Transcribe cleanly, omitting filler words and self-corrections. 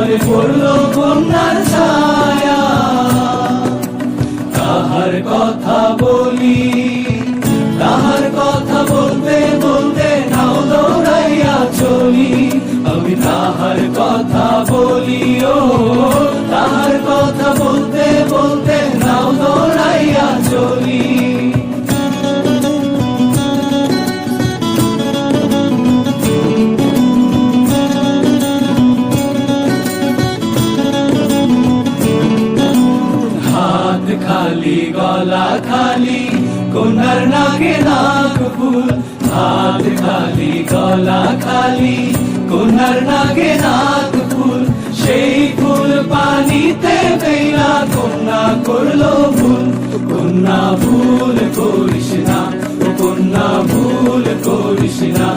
ঘরে পড়লো কন্যার ছায়া। তাহার কথা বলি, তাহার কথা বলতে বলতে নাও দৌড়াইয়া চলি। আমি তাহার কথা বলি, ও তাহার কথা বলতে বলতে নাও দৌড়াইয়া চলি। হাত খালি গলা খালি কন্যার নাকে নাক ফুল। হাত খালি গলা খালি কন্যার নাকে নাক ফুল। সেই ফুল পানিতে ফেলা কন্যা করলো ভুল। কন্যা ভুল করিস না, ও কন্যা ভুল করিস না।